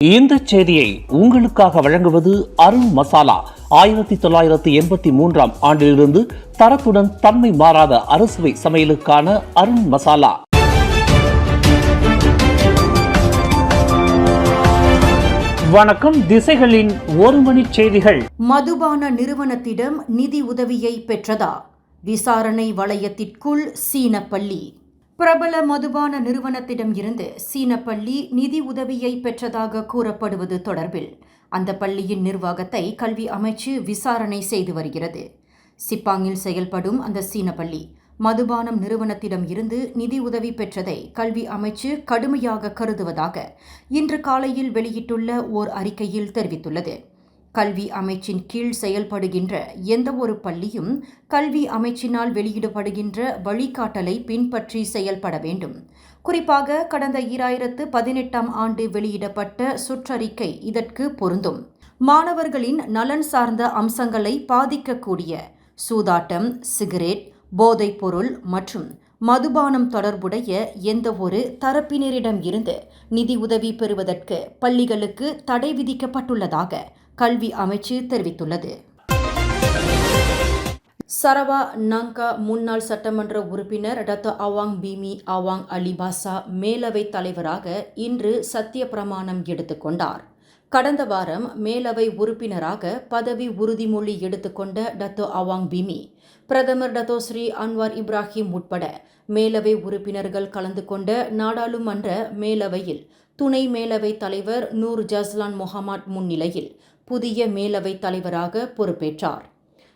இந்த செய்தியை உங்களுக்காக வழங்குவது அருண் மசாலா. 1983 ஆண்டிலிருந்து தரத்துடன் தன்மை மாறாத அறுசுவை சமையலுக்கான அருண் மசாலா. வணக்கம். திசைகளின் ஒரு மணி செய்திகள். மதுபான நிறுவனத்திடம் நிதி உதவியை பெற்றதா? விசாரணை வளையத்திற்குள் சீன பள்ளி. பிரபல மதுபான நிறுவனத்திடம் இருந்து சீன பள்ளி நிதி உதவியை பெற்றதாக கூறப்படுவது தொடர்பில் அந்த பள்ளியின் நிர்வாகத்தை கல்வி அமைச்சு விசாரணை செய்து வருகிறது. சிப்பாங்கில் செயல்படும் அந்த சீன பள்ளி மதுபானம் நிறுவனத்திடம் இருந்து நிதி உதவி பெற்றதை கல்வி அமைச்சு கடுமையாக கருதுவதாக இன்று காலையில் வெளியிட்டுள்ள ஓர் அறிக்கையில் தெரிவித்துள்ளது. கல்வி அமைச்சின் கீழ் செயல்படுகின்ற எந்த ஒரு பள்ளியும் கல்வி அமைச்சினால் வெளியிடப்படுகின்ற வழிகாட்டலை பின்பற்றி செயல்பட வேண்டும். குறிப்பாக கடந்த 2018 ஆண்டு வெளியிடப்பட்ட சுற்றறிக்கை இதற்கு பொருந்தும். மாணவர்களின் நலன் சார்ந்த அம்சங்களை பாதிக்கக்கூடிய சூதாட்டம், சிகரெட், போதைப்பொருள் மற்றும் மதுபானம் தொடர்புடைய எந்த ஒரு தரப்பினரிடம் இருந்து நிதி உதவி பெறுவதற்கு பள்ளிகளுக்கு தடை விதிக்கப்பட்டுள்ளதாக கல்வி அமைச்சு தெரிவித்துள்ளது. சரவா நங்கா முன்னாள் சட்டமன்ற உறுப்பினர் டாக்டர் அவாங் பீமி அவாங் அலிபாசா மேலவை தலைவராக இன்று சத்திய பிரமாணம் எடுத்துக்கொண்டார். கடந்த வாரம் மேலவை உறுப்பினராக பதவி உறுதிமொழி எடுத்துக்கொண்ட டாக்டர் அவாங் பீமி பிரதமர் டாக்டர் ஸ்ரீ அன்வார் இப்ராஹிம் உட்பட மேலவை உறுப்பினர்கள் கலந்து கொண்ட நாடாளுமன்ற மேலவையில் துணை மேலவை தலைவர் நூர் ஜஸ்லான் முகமட் முன்னிலையில் புதிய மேலவை தலைவராக பொறுப்பேற்றார்.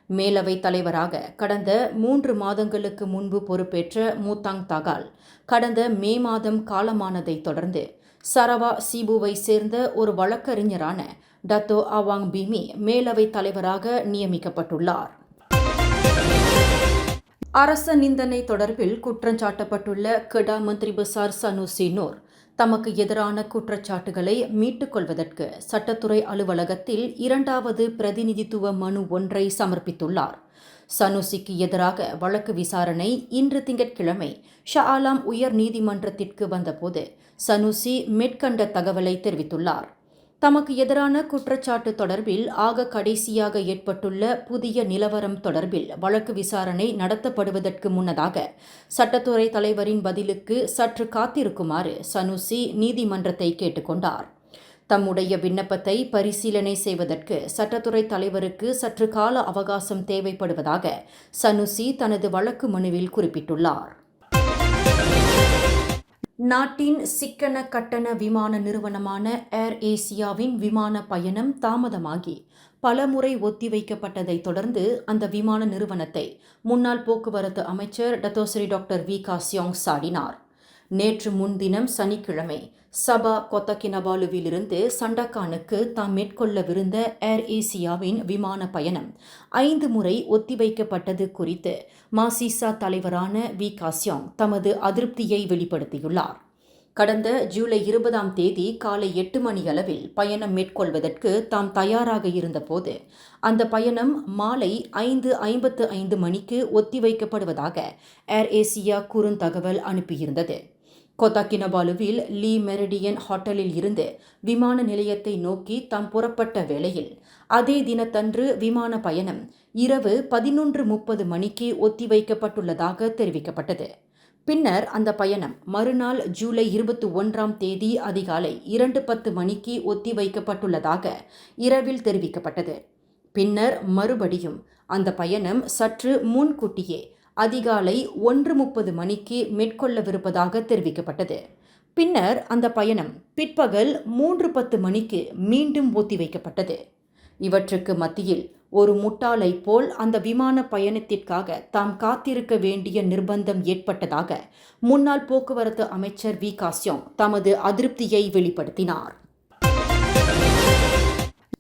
மேலவை தலைவராக கடந்த 3 மாதங்களுக்கு முன்பு பொறுப்பேற்ற மூத்தாங் தகால் கடந்த மே மாதம் காலமானதை தொடர்ந்து சரவா சீபுவை சேர்ந்த ஒரு வழக்கறிஞரான டாக்டர் அவாங் பீமி மேலவை தலைவராக நியமிக்கப்பட்டுள்ளார். அரச நிந்தனை தொடர்பில் குற்றஞ்சாட்டப்பட்டுள்ள கெடா மந்திரி பசார் சனுசி நூர் தமக்கு எதிரான குற்றச்சாட்டுகளை மீட்டுக் கொள்வதற்கு சட்டத்துறை அலுவலகத்தில் 2வது பிரதிநிதித்துவ மனு ஒன்றை சமர்ப்பித்துள்ளார். சனுசிக்கு எதிராக வழக்கு விசாரணை இன்று திங்கட்கிழமை ஷா ஆலம் உயர் நீதிமன்றத்திற்கு வந்தபோது சனுசி மேற்கண்ட தகவலை தெரிவித்துள்ளார். தமக்கு எதிரான குற்றச்சாட்டு தொடர்பில் ஆக கடைசியாக ஏற்பட்டுள்ள புதிய நிலவரம் தொடர்பில் வழக்கு விசாரணை நடத்தப்படுவதற்கு முன்னதாக சட்டத்துறை தலைவரின் பதிலுக்கு சற்று காத்திருக்குமாறு சனுசி நீதிமன்றத்தை கேட்டுக்கொண்டார். தம்முடைய விண்ணப்பத்தை பரிசீலனை செய்வதற்கு சட்டத்துறை தலைவருக்கு சற்று கால அவகாசம் தேவைப்படுவதாக சனுசி தனது வழக்கு மனுவில் குறிப்பிட்டுள்ளார். நாட்டின் சிக்கன கட்டண விமான நிறுவனமான ஏர் ஏசியாவின் விமான பயணம் தாமதமாகி பலமுறை ஒத்திவைக்கப்பட்டதை தொடர்ந்து அந்த விமான நிறுவனத்தை முன்னாள் போக்குவரத்து அமைச்சர் டத்தோஸ்ரீ டாக்டர் வி காசியோங் சாடினார். நேற்று முன்தினம் சனிக்கிழமை சபா கொத்தகினபாலுவிலிருந்து சண்டக்கானுக்கு தாம் மேற்கொள்ளவிருந்த ஏர் ஏசியாவின் விமான பயணம் 5 முறை ஒத்திவைக்கப்பட்டது குறித்து மாசிசா தலைவரான வி காசியோங் தமது அதிருப்தியை வெளிப்படுத்தியுள்ளார். கடந்த ஜூலை 20ஆம் தேதி காலை 8 மணியளவில் பயணம் மேற்கொள்வதற்கு தாம் தயாராக இருந்தபோது அந்த பயணம் மாலை 5:55 மணிக்கு ஒத்திவைக்கப்படுவதாக ஏர் ஏசியா குறுந்தகவல் அனுப்பியிருந்தது. கொத்தாகினபாலுவில் லீ மெரிடியன் ஹோட்டலில் இருந்து விமான நிலையத்தை நோக்கி தாம் புறப்பட்ட வேளையில் அதே தினத்தன்று விமான பயணம் இரவு 11:30 மணிக்கு ஒத்திவைக்கப்பட்டுள்ளதாக தெரிவிக்கப்பட்டது. பின்னர் அந்த பயணம் மறுநாள் ஜூலை 21ஆம் தேதி அதிகாலை 2:10 மணிக்கு ஒத்திவைக்கப்பட்டுள்ளதாக இரவில் தெரிவிக்கப்பட்டது. பின்னர் மறுபடியும் அந்த பயணம் சற்று முன்கூட்டியே அதிகாலை 1:30 மணிக்கு மேற்கொள்ளவிருப்பதாக தெரிவிக்கப்பட்டது. பின்னர் அந்த பயணம் பிற்பகல் 3:10 மணிக்கு மீண்டும் ஒத்திவைக்கப்பட்டது. இவற்றுக்கு மத்தியில் ஒரு முட்டாளை போல் அந்த விமான பயணத்திற்காக தாம் காத்திருக்க வேண்டிய நிர்பந்தம் ஏற்பட்டதாக முன்னாள் போக்குவரத்து அமைச்சர் வி காசியோங் தமது அதிருப்தியை வெளிப்படுத்தினார்.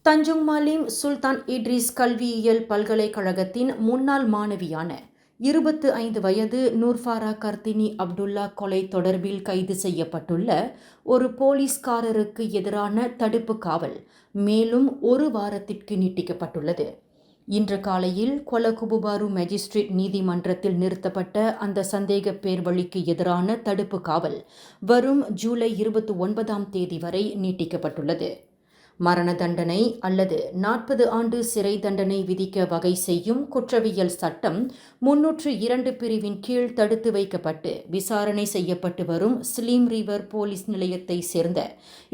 தஞ்சுங் மாலிம் சுல்தான் இட்ரிஸ் கல்வியியல் பல்கலைக்கழகத்தின் முன்னாள் மாணவியான 25 வயது நூர்ஃபாரா கர்தினி அப்துல்லா கொலை தொடர்பில் கைது செய்யப்பட்டுள்ள ஒரு போலீஸ்காரருக்கு எதிரான தடுப்பு காவல் மேலும் 1 வாரத்திற்கு நீட்டிக்கப்பட்டுள்ளது. இன்று காலையில் கொலகுபுபாரு மேஜிஸ்ட்ரேட் நீதிமன்றத்தில் நிறுத்தப்பட்ட அந்த சந்தேக பேர் வழிக்கு எதிரான தடுப்பு காவல் வரும் ஜூலை 29ஆம் தேதி வரை நீட்டிக்கப்பட்டுள்ளது. மரண தண்டனை அல்லது 40 ஆண்டு சிறை தண்டனை விதிக்க வகை செய்யும் குற்றவியல் சட்டம் 302 பிரிவின் கீழ் தடுத்து வைக்கப்பட்டு விசாரணை செய்யப்பட்டு வரும் ஸ்லீம் ரிவர் போலீஸ் நிலையத்தை சேர்ந்த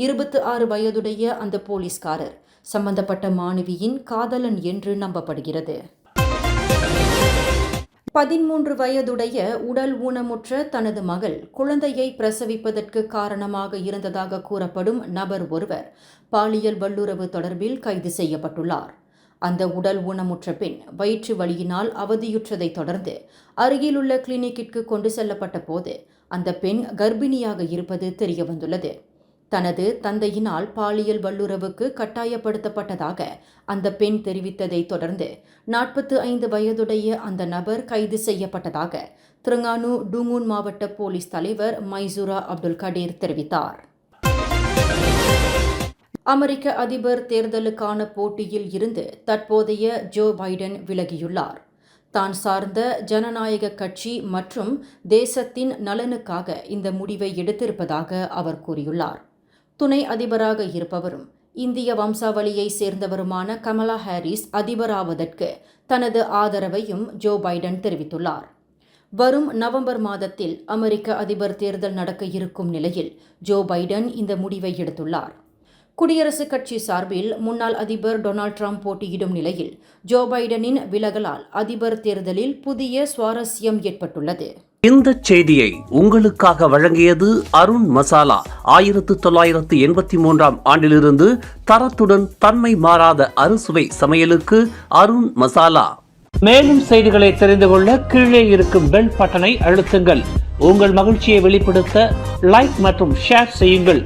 26 வயதுடைய அந்த போலீஸ்காரர் சம்பந்தப்பட்ட மாணவியின் காதலன் என்று நம்பப்படுகிறது. 13 வயதுடைய உடல் ஊனமுற்ற தனது மகள் குழந்தையை பிரசவிப்பதற்கு காரணமாக இருந்ததாக கூறப்படும் நபர் ஒருவர் பாலியல் வல்லுறவு தொடர்பில் கைது செய்யப்பட்டுள்ளார். அந்த உடல் ஊனமுற்ற பெண் வயிற்று வலியினால் அவதியுற்றதை தொடர்ந்து அருகிலுள்ள கிளினிக்கிற்கு கொண்டு செல்லப்பட்ட போது அந்த பெண் கர்ப்பிணியாக இருப்பது தெரியவந்துள்ளது. தனது தந்தையினால் பாலியல் வல்லுறவுக்கு கட்டாயப்படுத்தப்பட்டதாக அந்த பெண் தெரிவித்ததை தொடர்ந்து 45 வயதுடைய அந்த நபர் கைது செய்யப்பட்டதாக திரங்கானு டுங்கூன் மாவட்ட போலீஸ் தலைவர் மைசூரா அப்துல் கடீர் தெரிவித்தார். அமெரிக்க அதிபர் தேர்தலுக்கான போட்டியில் இருந்து தற்போதைய ஜோ பைடன் விலகியுள்ளார். தான் சார்ந்த ஜனநாயக கட்சி மற்றும் தேசத்தின் நலனுக்காக இந்த முடிவை எடுத்திருப்பதாக அவர் கூறியுள்ளார். துணை அதிபராக இருப்பவரும் இந்திய வம்சாவளியை சேர்ந்தவருமான கமலா ஹாரிஸ் அதிபராவதற்கு தனது ஆதரவையும் ஜோ பைடன் தெரிவித்துள்ளார். வரும் நவம்பர் மாதத்தில் அமெரிக்க அதிபர் தேர்தல் நடக்க இருக்கும் நிலையில் ஜோ பைடன் இந்த முடிவை எடுத்துள்ளார். குடியரசுக் கட்சி சார்பில் முன்னாள் அதிபர் டொனால்ட் ட்ரம்ப் போட்டியிடும் நிலையில் ஜோ பைடனின் விலகலால் அதிபர் தேர்தலில் புதிய சுவாரஸ்யம் ஏற்பட்டுள்ளது. இந்த செய்தியை உங்களுக்காக வழங்கியது அருண் மசாலா. 1983ஆம் ஆண்டிலிருந்து தரத்துடன் தன்மை மாறாத அறுசுவை சமையலுக்கு அருண் மசாலா. மேலும் செய்திகளை தெரிந்து கொள்ள கீழே இருக்கும் பெல் பட்டனை அழுத்துங்கள். உங்கள் மகிழ்ச்சியை வெளிப்படுத்த லைக் மற்றும் ஷேர் செய்யுங்கள்.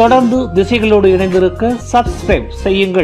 தொடர்ந்து திசைகளோடு இணைந்திருக்க சப்ஸ்கிரைப் செய்யுங்கள்.